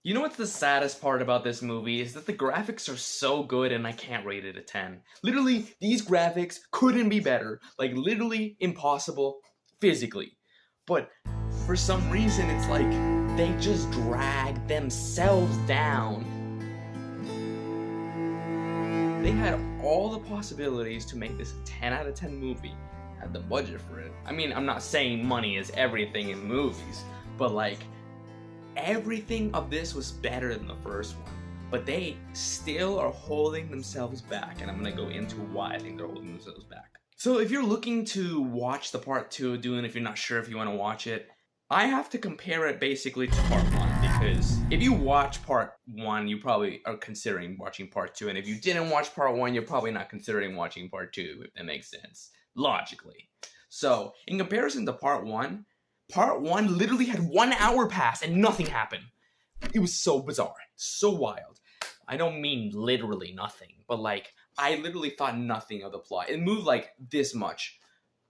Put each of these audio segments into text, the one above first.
You know what's the saddest part about this movie is that the graphics are so good and I can't rate it a 10. Literally, these graphics couldn't be better. Like, literally impossible physically. But for some reason, it's like they just drag themselves down. They had all the possibilities to make this a 10 out of 10 movie. Had the budget for it. I mean, I'm not saying money is everything in movies, but like, everything of this was better than the first one, but they still are holding themselves back, and I'm gonna go into why I think they're holding themselves back. So if you're looking to watch the part 2 of Dune, if you're not sure if you want to watch it, I have to compare it basically to part 1, because if you watch part 1, you probably are considering watching part 2, and if you didn't watch part 1, you're probably not considering watching part 2, if that makes sense, logically. So, in comparison to part 1, Part 1 literally had 1 hour pass and nothing happened. It was so bizarre, so wild. I don't mean literally nothing, but like, I literally thought nothing of the plot. It moved like this much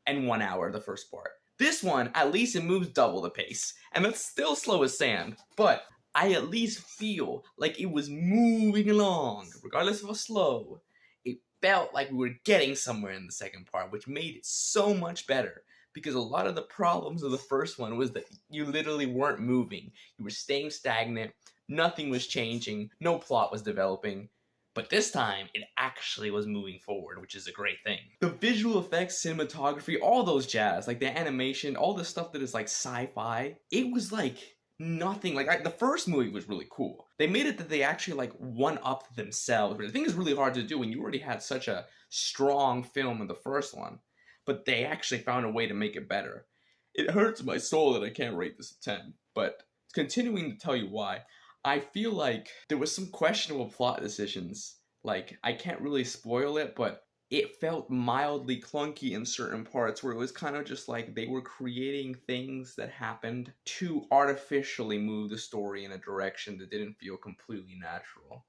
in 1 hour, the first part. This one, at least it moves double the pace, and that's still slow as sand, but I at least feel like it was moving along, regardless of how slow. It felt like we were getting somewhere in the second part, which made it so much better. Because a lot of the problems of the first one was that you literally weren't moving. You were staying stagnant, nothing was changing, no plot was developing. But this time, it actually was moving forward, which is a great thing. The visual effects, cinematography, all those jazz, like the animation, all the stuff that is like sci-fi, it was like nothing. Like, the first movie was really cool. They made it that they actually like one-upped themselves. But I think it's really hard to do when you already had such a strong film in the first one. But they actually found a way to make it better. It hurts my soul that I can't rate this a 10, but continuing to tell you why, I feel like there was some questionable plot decisions. Like, I can't really spoil it, but it felt mildly clunky in certain parts where it was kind of just like they were creating things that happened to artificially move the story in a direction that didn't feel completely natural.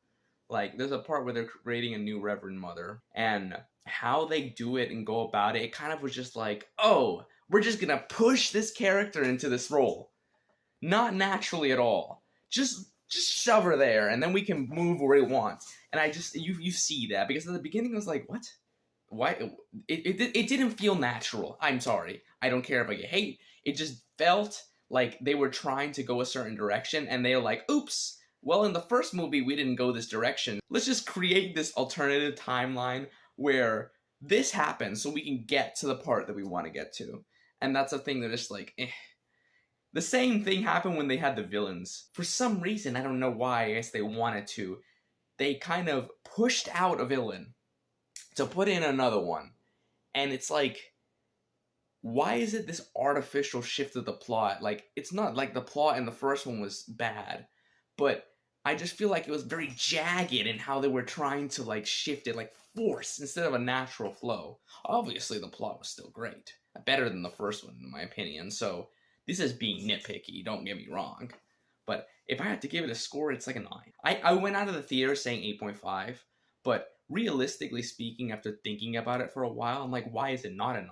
Like, there's a part where they're creating a new Reverend Mother, and how they do it and go about it, it kind of was just like, oh, we're just gonna push this character into this role. Not naturally at all. Just shove her there, and then we can move where we want. And I just, you see that, because at the beginning I was like, what? Why? It didn't feel natural. I'm sorry. I don't care if I get hate. It just felt like they were trying to go a certain direction, and they were like, oops, well, in the first movie, we didn't go this direction. Let's just create this alternative timeline where this happens so we can get to the part that we want to get to. And that's a thing that is like, eh. The same thing happened when they had the villains. For some reason, I don't know why, I guess they wanted to, they kind of pushed out a villain to put in another one. And it's like, why is it this artificial shift of the plot? Like, it's not like the plot in the first one was bad, but I just feel like it was very jagged in how they were trying to like shift it, like force instead of a natural flow. Obviously, the plot was still great, better than the first one in my opinion. So this is being nitpicky, don't get me wrong. But if I had to give it a score, it's like a 9. I went out of the theater saying 8.5, but realistically speaking, after thinking about it for a while, I'm like, why is it not a 9?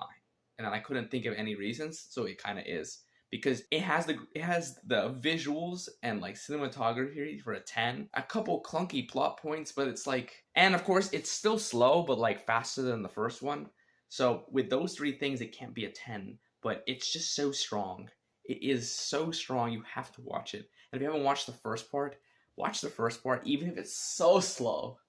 And I couldn't think of any reasons, so it kind of is. Because it has the visuals and like cinematography for a 10. A couple clunky plot points, but it's like, and of course it's still slow, but like faster than the first one. So with those 3 things, it can't be a 10. But it's just so strong. It is so strong. You have to watch it. And if you haven't watched the first part, watch the first part, even if it's so slow.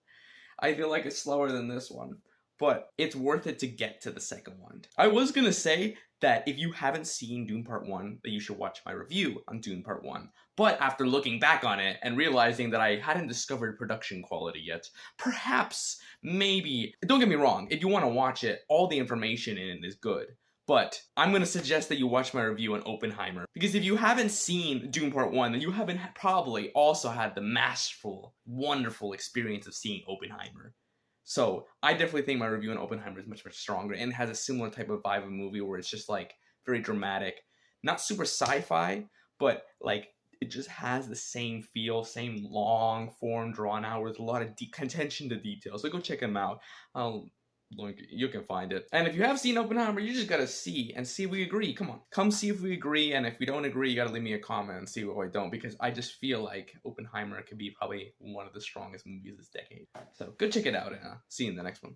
I feel like it's slower than this one, but it's worth it to get to the second one. I was gonna say that if you haven't seen Dune Part 1, that you should watch my review on Dune Part 1. But after looking back on it and realizing that I hadn't discovered production quality yet, perhaps, maybe, don't get me wrong, if you want to watch it, all the information in it is good. But I'm going to suggest that you watch my review on Oppenheimer. Because if you haven't seen Dune Part 1, then you haven't probably also had the masterful, wonderful experience of seeing Oppenheimer. So I definitely think my review on Oppenheimer is much, much stronger and has a similar type of vibe of movie where it's just like very dramatic. Not super sci-fi, but like it just has the same feel, same long form drawn out with a lot of attention to detail. So go check them out. link, you can find it. And if you have seen Oppenheimer, you just gotta see and see if we agree. Come on, come see if we agree. And if we don't agree, you gotta leave me a comment and see what I don't, because I just feel like Oppenheimer could be probably one of the strongest movies this decade. So go check it out and see you in the next one.